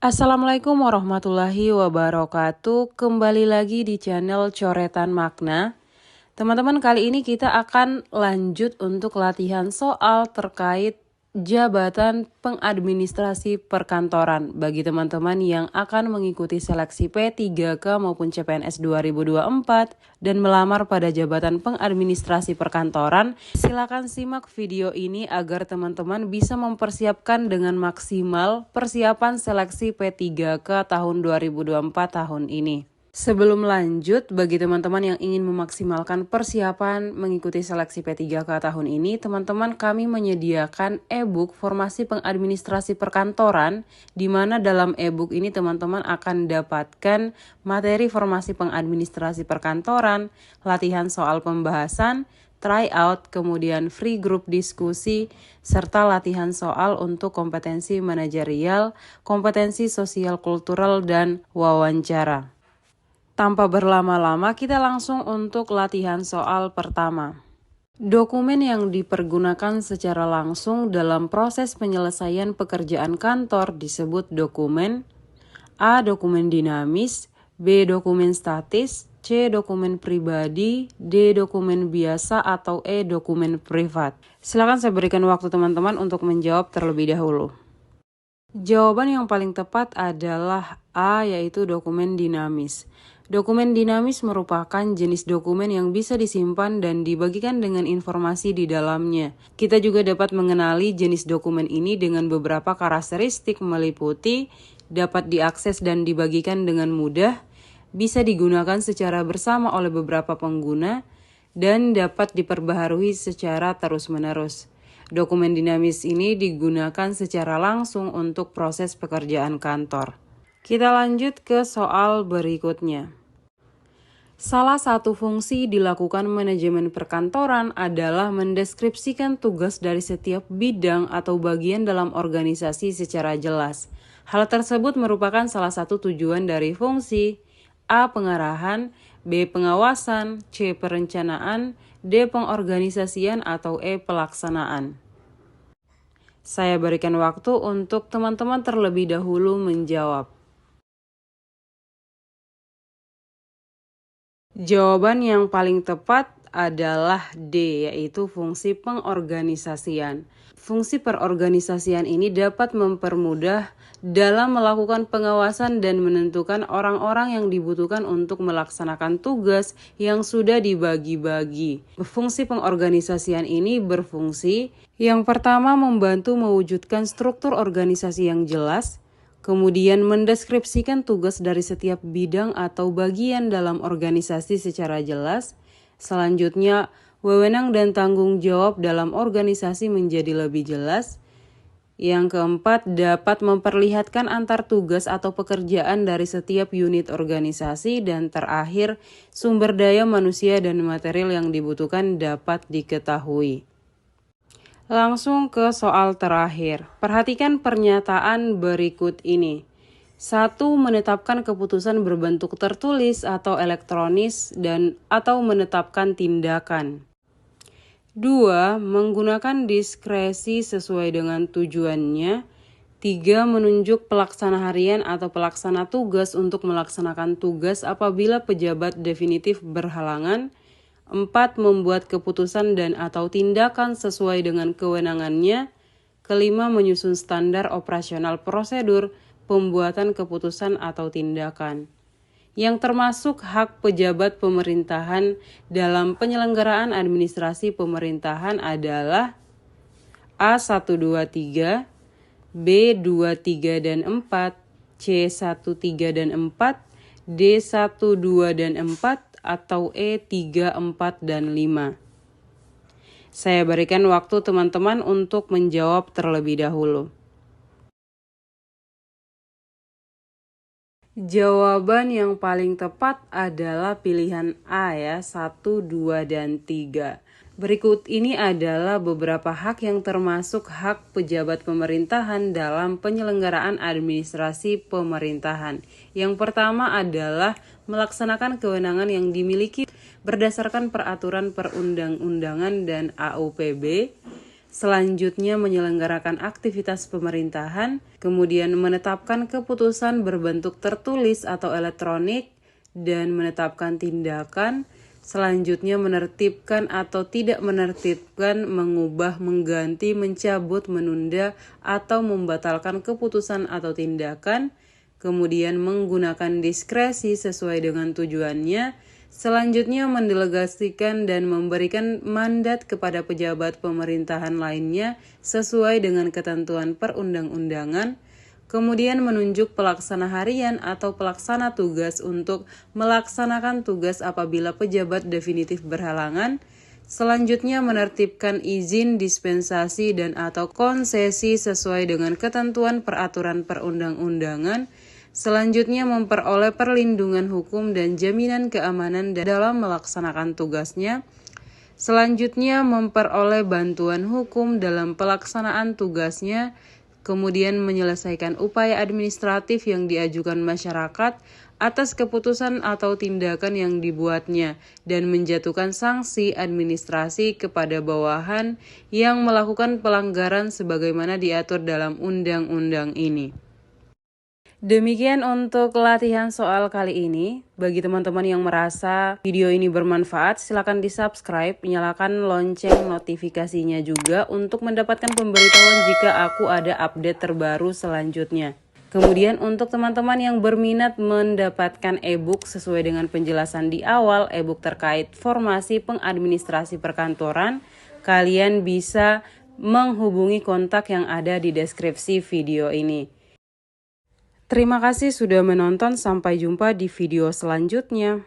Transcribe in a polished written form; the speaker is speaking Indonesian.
Assalamualaikum warahmatullahi wabarakatuh. Kembali lagi di channel Coretan Makna. Teman-teman, kali ini kita akan lanjut untuk latihan soal terkait jabatan pengadministrasi perkantoran bagi teman-teman yang akan mengikuti seleksi P3K maupun CPNS 2024 dan melamar pada jabatan pengadministrasi perkantoran. Silakan simak video ini agar teman-teman bisa mempersiapkan dengan maksimal persiapan seleksi P3K tahun 2024 tahun ini. Sebelum lanjut, bagi teman-teman yang ingin memaksimalkan persiapan mengikuti seleksi P3K tahun ini, teman-teman kami menyediakan e-book Formasi Pengadministrasi Perkantoran, di mana dalam e-book ini teman-teman akan dapatkan materi formasi pengadministrasi perkantoran, latihan soal pembahasan, tryout, kemudian free group diskusi, serta latihan soal untuk kompetensi manajerial, kompetensi sosial kultural, dan wawancara. Tanpa berlama-lama, kita langsung untuk latihan soal pertama. Dokumen yang dipergunakan secara langsung dalam proses penyelesaian pekerjaan kantor disebut dokumen A. Dokumen dinamis, B. Dokumen statis, C. Dokumen pribadi, D. Dokumen biasa, atau E. Dokumen privat. Silakan saya berikan waktu teman-teman untuk menjawab terlebih dahulu. Jawaban yang paling tepat adalah A, yaitu dokumen dinamis. Dokumen dinamis merupakan jenis dokumen yang bisa disimpan dan dibagikan dengan informasi di dalamnya. Kita juga dapat mengenali jenis dokumen ini dengan beberapa karakteristik meliputi dapat diakses dan dibagikan dengan mudah, bisa digunakan secara bersama oleh beberapa pengguna, dan dapat diperbaharui secara terus-menerus. Dokumen dinamis ini digunakan secara langsung untuk proses pekerjaan kantor. Kita lanjut ke soal berikutnya. Salah satu fungsi dilakukan manajemen perkantoran adalah mendeskripsikan tugas dari setiap bidang atau bagian dalam organisasi secara jelas. Hal tersebut merupakan salah satu tujuan dari fungsi A. Pengarahan, B. Pengawasan, C. Perencanaan, D. Pengorganisasian, atau E. Pelaksanaan. Saya berikan waktu untuk teman-teman terlebih dahulu menjawab. Jawaban yang paling tepat adalah D, yaitu fungsi pengorganisasian. Fungsi perorganisasian ini dapat mempermudah dalam melakukan pengawasan dan menentukan orang-orang yang dibutuhkan untuk melaksanakan tugas yang sudah dibagi-bagi. Fungsi pengorganisasian ini berfungsi yang pertama membantu mewujudkan struktur organisasi yang jelas, kemudian mendeskripsikan tugas dari setiap bidang atau bagian dalam organisasi secara jelas. Selanjutnya, wewenang dan tanggung jawab dalam organisasi menjadi lebih jelas. Yang keempat, dapat memperlihatkan antar tugas atau pekerjaan dari setiap unit organisasi. Dan terakhir, sumber daya manusia dan material yang dibutuhkan dapat diketahui. Langsung ke soal terakhir. Perhatikan pernyataan berikut ini. 1. Menetapkan keputusan berbentuk tertulis atau elektronis dan atau menetapkan tindakan. 2. Menggunakan diskresi sesuai dengan tujuannya. 3. Menunjuk pelaksana harian atau pelaksana tugas untuk melaksanakan tugas apabila pejabat definitif berhalangan. 4. Membuat keputusan dan atau tindakan sesuai dengan kewenangannya. 5. Menyusun standar operasional prosedur pembuatan keputusan atau tindakan. Yang termasuk hak pejabat pemerintahan dalam penyelenggaraan administrasi pemerintahan adalah A. 1, 2, 3, B. 2, 3, dan 4, C. 1, 3, dan 4, D. 1, 2, dan 4, atau E. 3, 4, dan 5. Saya berikan waktu teman-teman untuk menjawab terlebih dahulu. Jawaban yang paling tepat adalah pilihan A, ya, 1, 2, dan 3. Berikut ini adalah beberapa hak yang termasuk hak pejabat pemerintahan dalam penyelenggaraan administrasi pemerintahan. Yang pertama adalah melaksanakan kewenangan yang dimiliki berdasarkan peraturan perundang-undangan dan AUPB. selanjutnya menyelenggarakan aktivitas pemerintahan, kemudian menetapkan keputusan berbentuk tertulis atau elektronik, dan menetapkan tindakan, selanjutnya menertibkan atau tidak menertibkan, mengubah, mengganti, mencabut, menunda, atau membatalkan keputusan atau tindakan, kemudian menggunakan diskresi sesuai dengan tujuannya, selanjutnya mendelegasikan dan memberikan mandat kepada pejabat pemerintahan lainnya sesuai dengan ketentuan perundang-undangan, kemudian menunjuk pelaksana harian atau pelaksana tugas untuk melaksanakan tugas apabila pejabat definitif berhalangan, selanjutnya menertibkan izin, dispensasi, dan atau konsesi sesuai dengan ketentuan peraturan perundang-undangan, selanjutnya memperoleh perlindungan hukum dan jaminan keamanan dalam melaksanakan tugasnya, selanjutnya memperoleh bantuan hukum dalam pelaksanaan tugasnya, kemudian menyelesaikan upaya administratif yang diajukan masyarakat atas keputusan atau tindakan yang dibuatnya, dan menjatuhkan sanksi administrasi kepada bawahan yang melakukan pelanggaran sebagaimana diatur dalam undang-undang ini. Demikian untuk latihan soal kali ini. Bagi teman-teman yang merasa video ini bermanfaat, silakan di-subscribe, nyalakan lonceng notifikasinya juga untuk mendapatkan pemberitahuan jika aku ada update terbaru selanjutnya. Kemudian untuk teman-teman yang berminat mendapatkan e-book sesuai dengan penjelasan di awal, e-book terkait formasi pengadministrasi perkantoran, kalian bisa menghubungi kontak yang ada di deskripsi video ini. Terima kasih sudah menonton, sampai jumpa di video selanjutnya.